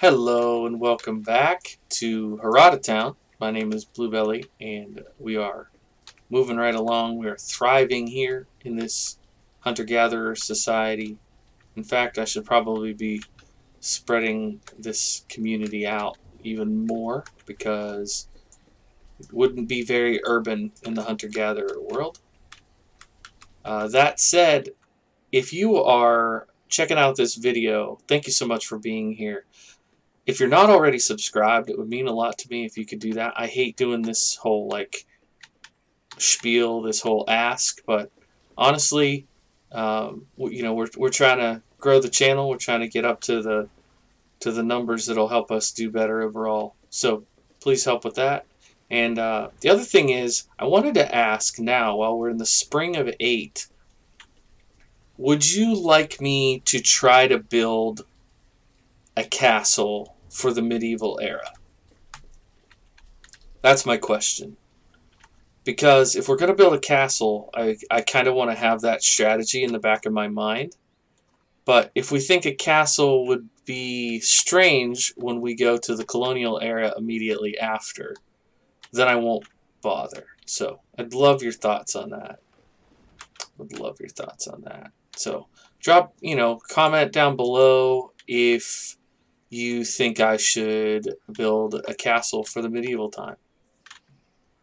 Hello and welcome back to Herodotown. My name is Bluebelly and we are moving right along. We are thriving here in this hunter-gatherer society. In fact, I should probably be spreading this community out even more because it wouldn't be very urban in the hunter-gatherer world. That said, if you are checking out this video, thank you so much for being here. If you're not already subscribed, it would mean a lot to me if you could do that. I hate doing this whole spiel, this whole ask, but honestly, we're trying to grow the channel. We're trying to get up to the numbers that'll help us do better overall. So please help with that. And the other thing is, I wanted to ask now, while we're in the spring of 8, would you like me to try to build a castle for the medieval era? That's my question. Because if we're going to build a castle, I kind of want to have that strategy in the back of my mind. But if we think a castle would be strange when we go to the colonial era immediately after, then I won't bother. So I'd love your thoughts on that. Would love your thoughts on that. So drop, comment down below if you think I should build a castle for the medieval time.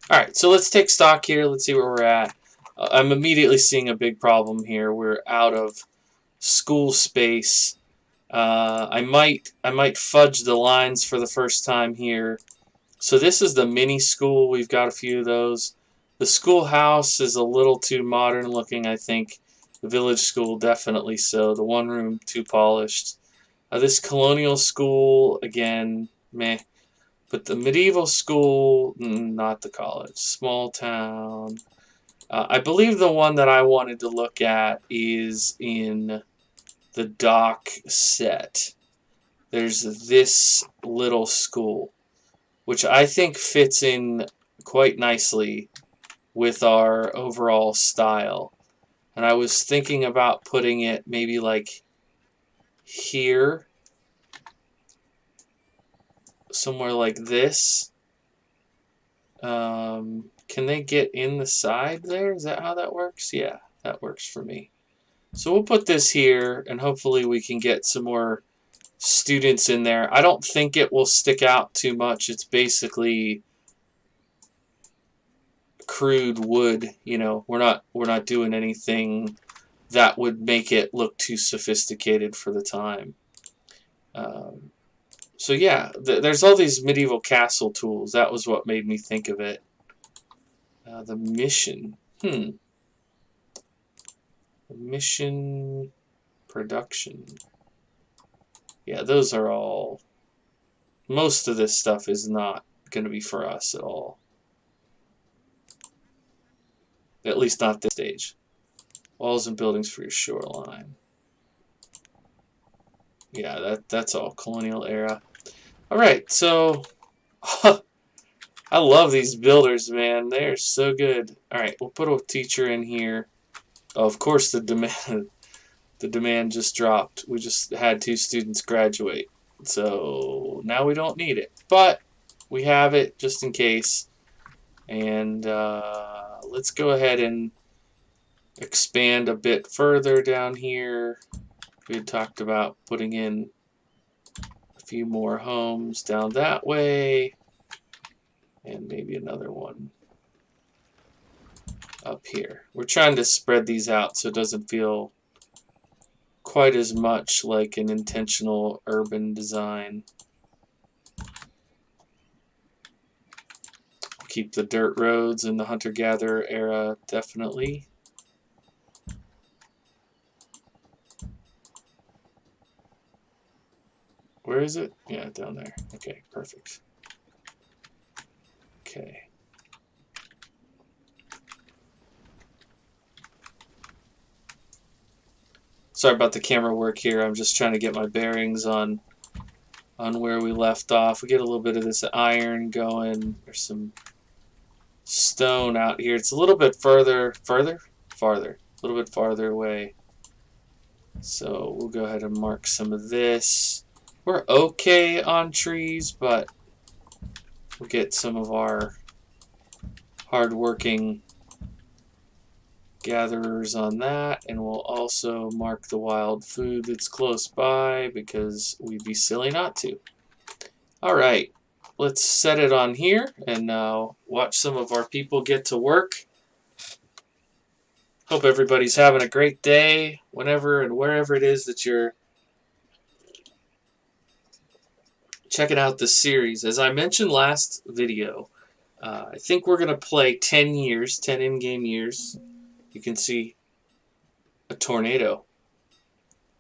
Alright, so let's take stock here. Let's see where we're at. I'm immediately seeing a big problem here. We're out of school space. I might fudge the lines for the first time here. So this is the mini school. We've got a few of those. The schoolhouse is a little too modern looking, I think. The village school, definitely so. The one room, too polished. This colonial school, again, meh. But the medieval school, not the college. Small town. I believe the one that I wanted to look at is in the dock set. There's this little school, which I think fits in quite nicely with our overall style. And I was thinking about putting it maybe like here, somewhere like this. Can they get in the side there? Is that how that works? Yeah, that works for me. So we'll put this here, and hopefully we can get some more students in there. I don't think it will stick out too much. It's basically crude wood. We're not doing anything that would make it look too sophisticated for the time. So yeah, there's all these medieval castle tools. That was what made me think of it. The mission. The mission production. Yeah, those are all... Most of this stuff is not going to be for us at all. At least not this stage. Walls and buildings for your shoreline. Yeah, that's all colonial era. Alright, so... I love these builders, man. They're so good. Alright, we'll put a teacher in here. Oh, of course the demand just dropped. We just had 2 students graduate. So now we don't need it. But we have it just in case. And let's go ahead and expand a bit further down here. We had talked about putting in a few more homes down that way. And maybe another one up here. We're trying to spread these out so it doesn't feel quite as much like an intentional urban design. Keep the dirt roads in the hunter-gatherer era, definitely. Where is it? Yeah, down there. Okay, perfect. Okay. Sorry about the camera work here. I'm just trying to get my bearings on where we left off. We get a little bit of this iron going. There's some stone out here. It's a little bit farther, a little bit farther away. So we'll go ahead and mark some of this. We're okay on trees, but we'll get some of our hardworking gatherers on that, and we'll also mark the wild food that's close by because we'd be silly not to. Alright, let's set it on here and watch some of our people get to work. Hope everybody's having a great day whenever and wherever it is that you're checking out this series. As I mentioned last video, I think we're going to play 10 years, 10 in-game years. You can see a tornado.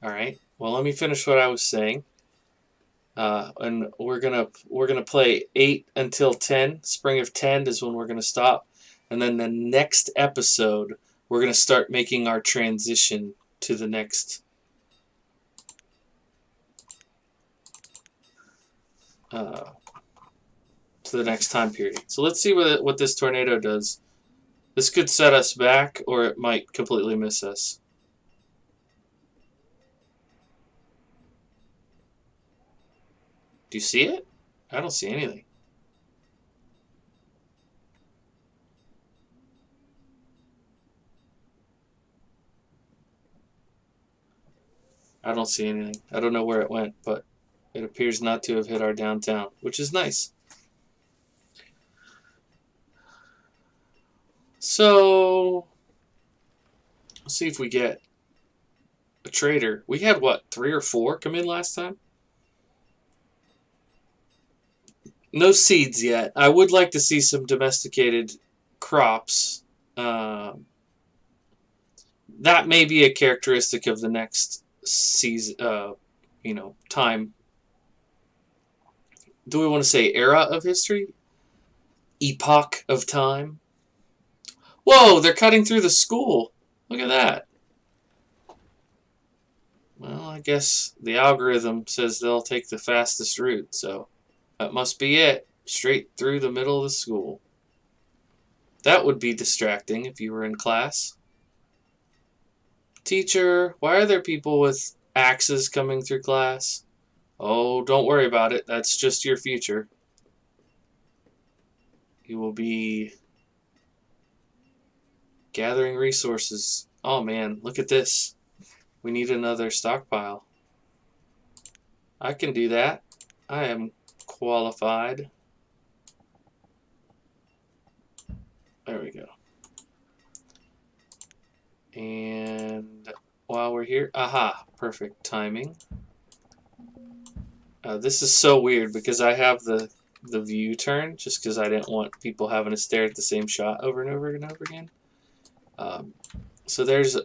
Alright, well, let me finish what I was saying. And we're gonna play 8 until 10. Spring of 10 is when we're gonna stop, and then the next episode we're gonna start making our transition to the next time period. So let's see what this tornado does. This could set us back, or it might completely miss us. Do you see it? I don't see anything. I don't see anything. I don't know where it went, but it appears not to have hit our downtown, which is nice. So, let's see if we get a trader. We had, what, 3 or 4 come in last time? No seeds yet. I would like to see some domesticated crops. That may be a characteristic of the next season, time. Do we want to say era of history? Epoch of time? Whoa, they're cutting through the school. Look at that. Well, I guess the algorithm says they'll take the fastest route, so that must be it. Straight through the middle of the school. That would be distracting if you were in class. Teacher, why are there people with axes coming through class? Oh, don't worry about it. That's just your future. You will be gathering resources. Oh man, look at this. We need another stockpile. I can do that. I am qualified. There we go. And while we're here, aha, perfect timing. This is so weird because I have the view turned just because I didn't want people having to stare at the same shot over and over and over again. So there's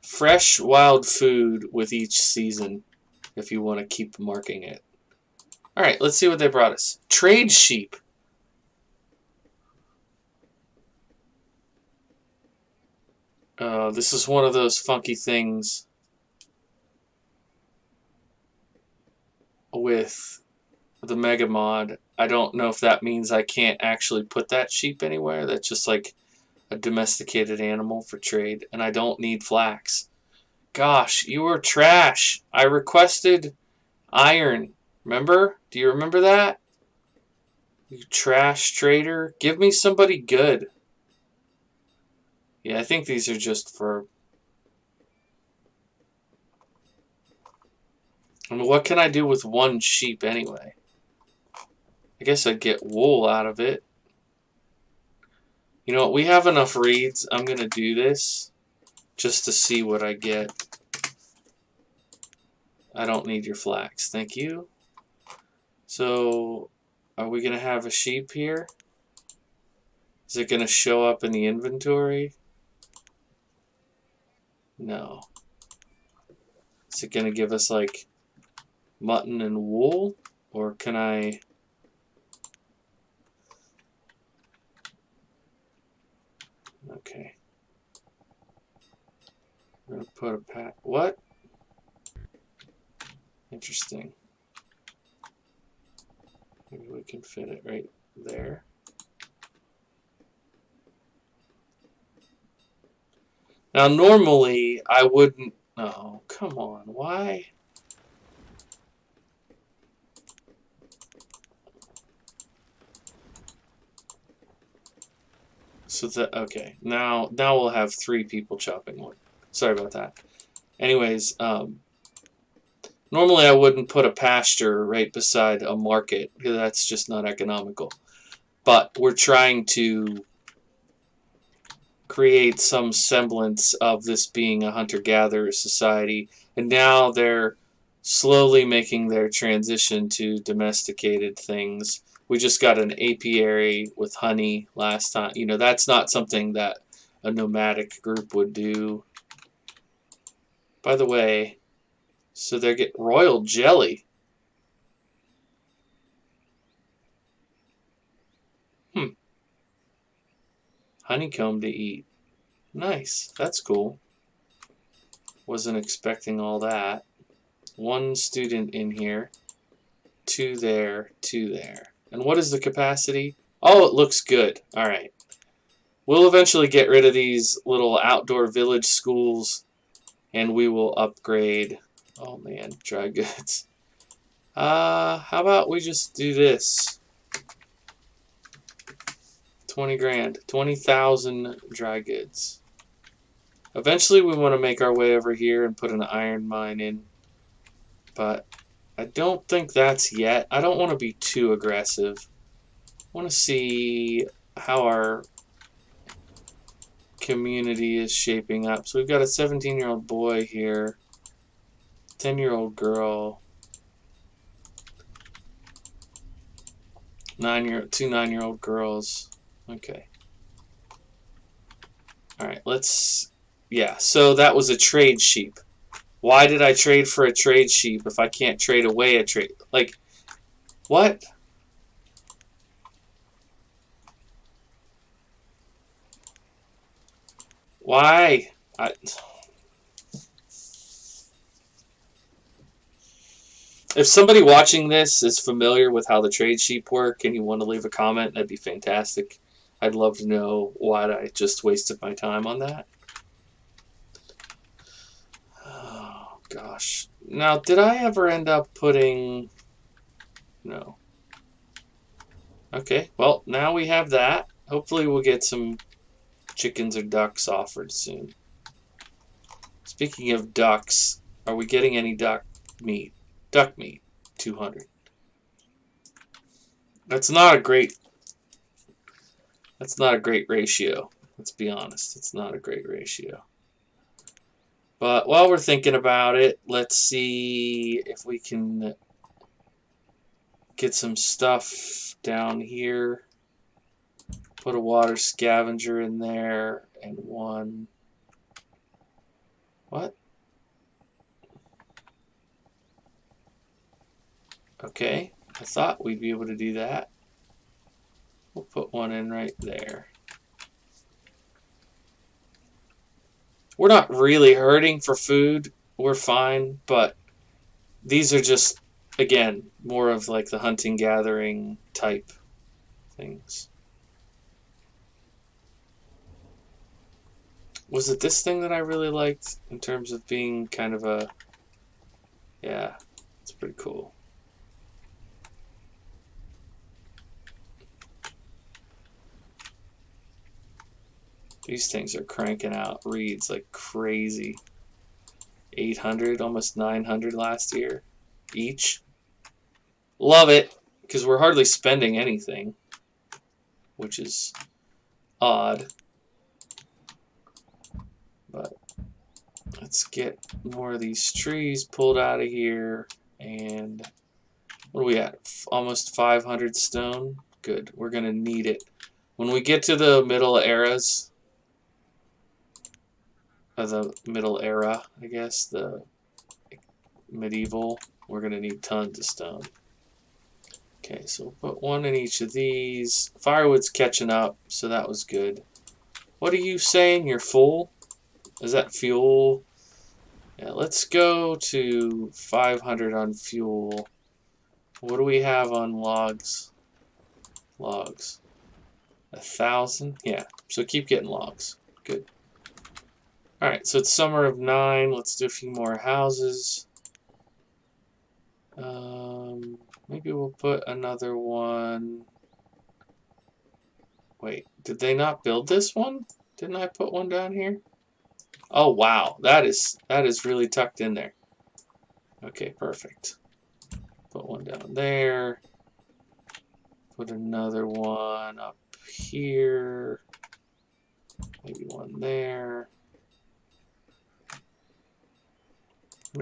fresh wild food with each season if you want to keep marking it. Alright, let's see what they brought us. Trade sheep. This is one of those funky things with the MegaMod. I don't know if that means I can't actually put that sheep anywhere. That's just like a domesticated animal for trade, and I don't need flax. Gosh, you were trash. I requested iron. Remember? Do you remember that? You trash trader. Give me somebody good. Yeah, I think these are just for... I mean, what can I do with one sheep anyway? I guess I'd get wool out of it. You know what? We have enough reeds. I'm going to do this just to see what I get. I don't need your flax. Thank you. So, are we going to have a sheep here? Is it going to show up in the inventory? No. Is it going to give us like mutton and wool? Or can I... Okay. I'm going to put a pack... What? Interesting. Maybe we can fit it right there. Now, normally, I wouldn't... Oh, come on. Why? So that, okay, now we'll have 3 people chopping wood. Sorry about that. Anyways, normally I wouldn't put a pasture right beside a market because that's just not economical. But we're trying to create some semblance of this being a hunter-gatherer society, and now they're slowly making their transition to domesticated things. We just got an apiary with honey last time. You know, that's not something that a nomadic group would do. By the way, so they get royal jelly. Honeycomb to eat. Nice. That's cool. Wasn't expecting all that. 1 student in here. 2 there. 2 there. And what is the capacity? Oh, it looks good. Alright. We'll eventually get rid of these little outdoor village schools, and we will upgrade. Oh man, dry goods. How about we just do this? 20 grand. 20,000 dry goods. Eventually we want to make our way over here and put an iron mine in. But I don't think that's yet. I don't want to be too aggressive. I want to see how our community is shaping up. So we've got a 17-year-old boy here. 10-year-old girl. 2 9-year-old girls. Okay. Alright, let's... Yeah, so that was a trade sheep. Why did I trade for a trade sheep if I can't trade away a trade? Like, what? Why? If somebody watching this is familiar with how the trade sheep work and you want to leave a comment, that'd be fantastic. I'd love to know why I just wasted my time on that. Oh, gosh. Now, did I ever end up putting... No. Okay, well, now we have that. Hopefully we'll get some chickens or ducks offered soon. Speaking of ducks, are we getting any duck meat? Duck meat, 200. That's not a great ratio. Let's be honest. It's not a great ratio. But while we're thinking about it, let's see if we can get some stuff down here. Put a water scavenger in there and 1. What? Okay, I thought we'd be able to do that. We'll put 1 in right there. We're not really hurting for food. We're fine, but these are just, again, more of like the hunting-gathering type things. Was it this thing that I really liked in terms of being kind of a... Yeah, it's pretty cool. These things are cranking out reeds like crazy. 800, almost 900 last year each. Love it, because we're hardly spending anything, which is odd. But let's get more of these trees pulled out of here. And what are we at? Almost 500 stone. Good. We're going to need it. When we get to the middle eras, the middle era, I guess, the medieval, we're going to need tons of stone. Okay, so we'll put 1 in each of these. Firewood's catching up, so that was good. What are you saying? You're full? Is that fuel? Yeah, let's go to 500 on fuel. What do we have on logs? Logs. 1,000? Yeah, so keep getting logs. Good. Alright, so it's summer of 9. Let's do a few more houses. Maybe we'll put another one. Wait, Did they not build this one? Didn't I put one down here? Oh wow, that is really tucked in there. Okay, perfect. Put one down there. Put another one up here. Maybe one there.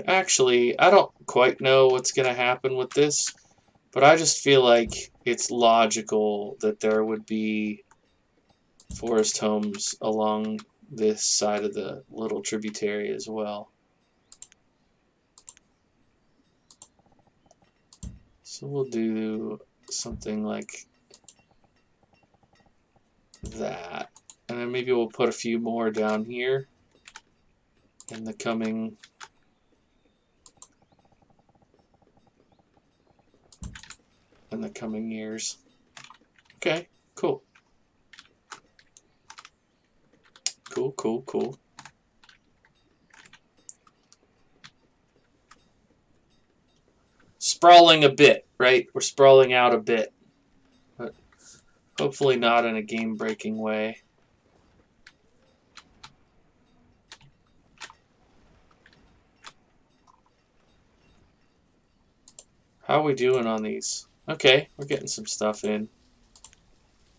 Actually, I don't quite know what's going to happen with this, but I just feel like it's logical that there would be forest homes along this side of the little tributary as well. So we'll do something like that. And then maybe we'll put a few more down here in the coming years. Okay, cool. Cool. Sprawling a bit, right? We're sprawling out a bit. But hopefully not in a game-breaking way. How are we doing on these? Okay, we're getting some stuff in.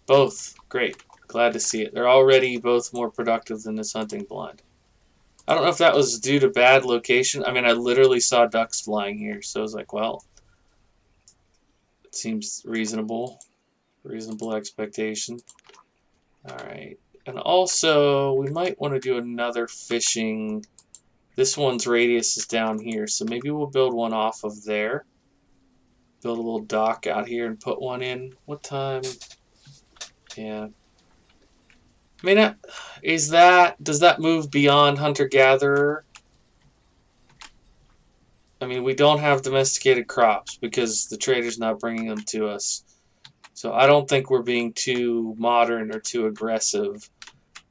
Both. Great. Glad to see it. They're already both more productive than this hunting blind. I don't know if that was due to bad location. I mean, I literally saw ducks flying here, so I was like, well, it seems reasonable. Reasonable expectation. Alright. And also, we might want to do another fishing. This one's radius is down here, so maybe we'll build one off of there. Build a little dock out here and put one in. What time? Yeah. I mean, does that move beyond hunter-gatherer? I mean, we don't have domesticated crops because the trader's not bringing them to us. So I don't think we're being too modern or too aggressive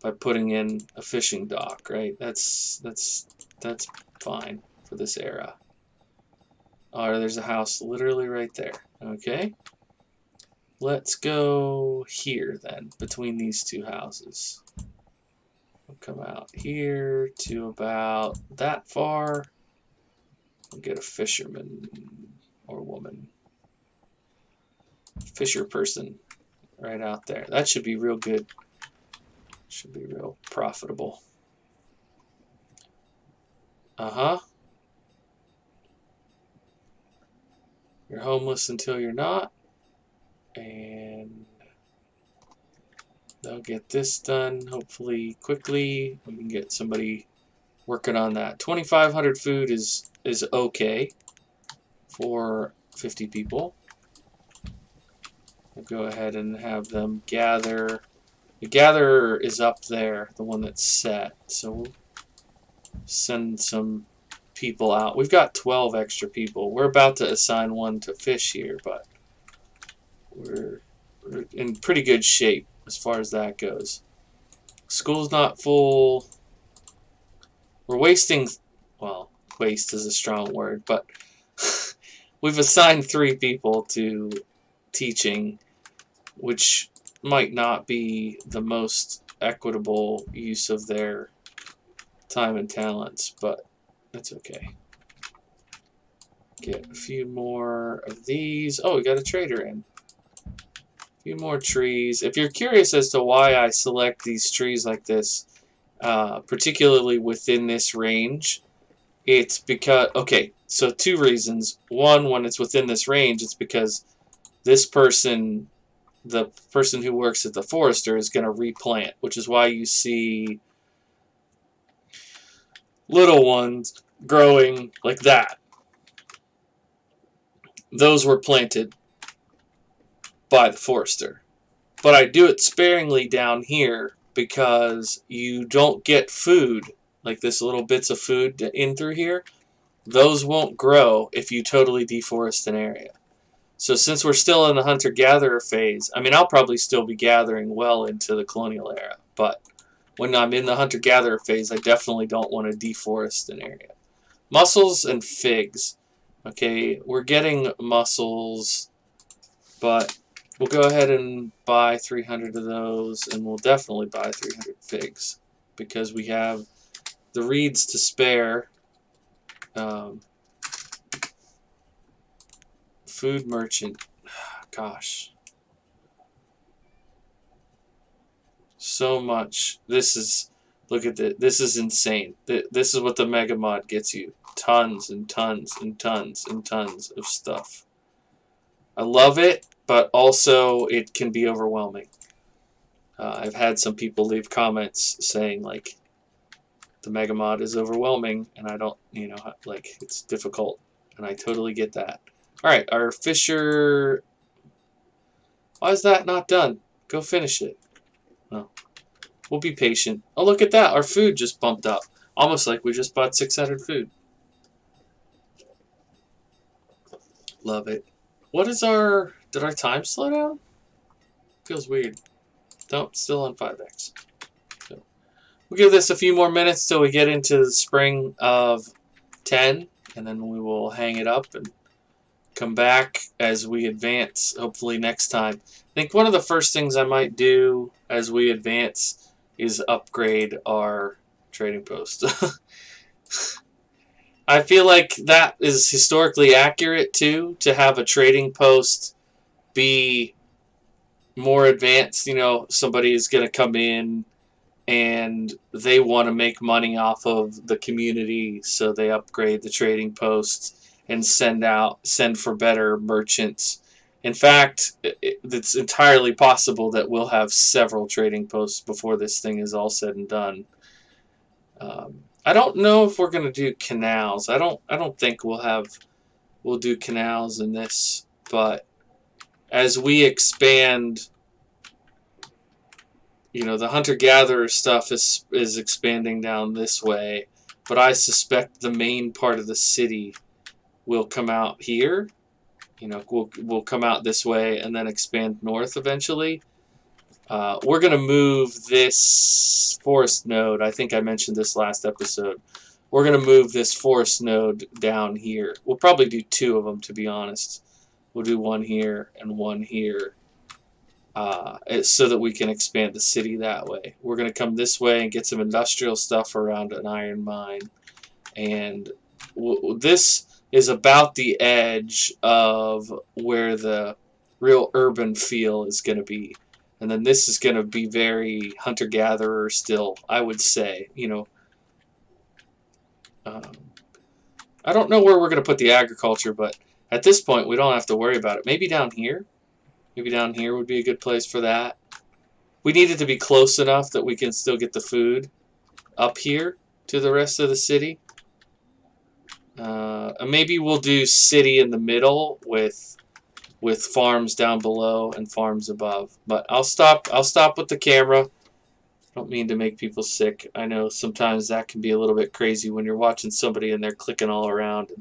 by putting in a fishing dock, right? That's fine for this era. Oh, there's a house literally right there. Okay. Let's go here then, between these two houses. We'll come out here to about that far. We'll get a fisherman or woman. Fisher person right out there. That should be real good. Should be real profitable. Uh-huh. You're homeless until you're not. And they'll get this done hopefully quickly. We can get somebody working on that. 2,500 food is okay for 50 people. We'll go ahead and have them gather. The gatherer is up there, the one that's set. So we'll send some people out. We've got 12 extra people. We're about to assign one to fish here, but we're in pretty good shape as far as that goes. School's not full. We're wasting, well, waste is a strong word, but we've assigned 3 people to teaching, which might not be the most equitable use of their time and talents, but that's okay. Get a few more of these. Oh, we got a trader in. A few more trees. If you're curious as to why I select these trees like this, particularly within this range, it's because, okay, so 2 reasons. One, when it's within this range, it's because this person, the person who works at the forester, is going to replant, which is why you see little ones growing like that. Those were planted by the forester. But I do it sparingly down here because you don't get food, like this little bits of food in through here. Those won't grow if you totally deforest an area. So since we're still in the hunter-gatherer phase, I mean, I'll probably still be gathering well into the colonial era, but when I'm in the hunter-gatherer phase, I definitely don't want to deforest an area. Mussels and figs. Okay, we're getting mussels, but We'll go ahead and buy 300 of those, and we'll definitely buy 300 figs because we have the reeds to spare. Food merchant. Gosh. So much. This is, look at this. This is insane. This is what the MegaMod gets you. Tons and tons and tons and tons of stuff. I love it, but also it can be overwhelming. I've had some people leave comments saying, like, the MegaMod is overwhelming, and I don't, like, it's difficult, and I totally get that. Alright, our Fisher... Why is that not done? Go finish it. Oh. We'll be patient. Oh, look at that. Our food just bumped up. Almost like we just bought 600 food. Love it. What is our... Did our time slow down? Feels weird. Nope, still on 5x. So, we'll give this a few more minutes till we get into the spring of 10. And then we will hang it up and come back as we advance, hopefully next time. I think one of the first things I might do as we advance is upgrade our trading post. I feel like that is historically accurate too, to have a trading post be more advanced. Somebody is going to come in and they want to make money off of the community, so they upgrade the trading post and send for better merchants. In fact, it's entirely possible that we'll have several trading posts before this thing is all said and done. I don't know if we're going to do canals. I don't think we'll do canals in this, but as we expand, the hunter-gatherer stuff is expanding down this way, but I suspect the main part of the city will come out here. We'll come out this way and then expand north eventually. We're going to move this forest node. I think I mentioned this last episode. We're going to move this forest node down here. We'll probably do 2 of them, to be honest. We'll do one here and one here, so that we can expand the city that way. We're going to come this way and get some industrial stuff around an iron mine. And this is about the edge of where the real urban feel is going to be. And then this is going to be very hunter-gatherer still, I would say. I don't know where we're going to put the agriculture, but at this point we don't have to worry about it. Maybe down here? Maybe down here would be a good place for that. We need it to be close enough that we can still get the food up here to the rest of the city. Maybe we'll do city in the middle with farms down below and farms above. But I'll stop with the camera. Don't mean to make people sick. I know sometimes that can be a little bit crazy when you're watching somebody and they're clicking all around.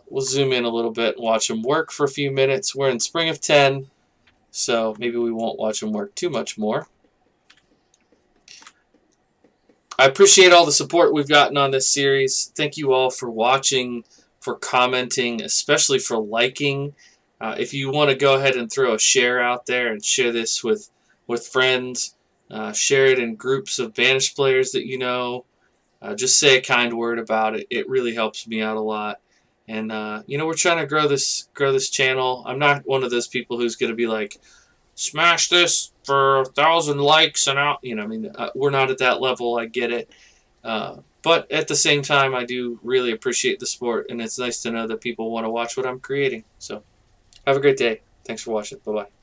We'll zoom in a little bit and watch them work for a few minutes. We're in spring of 10, so maybe we won't watch them work too much more. I appreciate all the support we've gotten on this series. Thank you all for watching, for commenting, especially for liking. If you want to go ahead and throw a share out there and share this with friends, share it in groups of Banished players that you know. Just say a kind word about it. It really helps me out a lot. And we're trying to grow this channel. I'm not one of those people who's going to be like, smash this for 1,000 likes and out. We're not at that level. I get it. But at the same time, I do really appreciate the support, and it's nice to know that people want to watch what I'm creating. So have a great day. Thanks for watching. Bye-bye.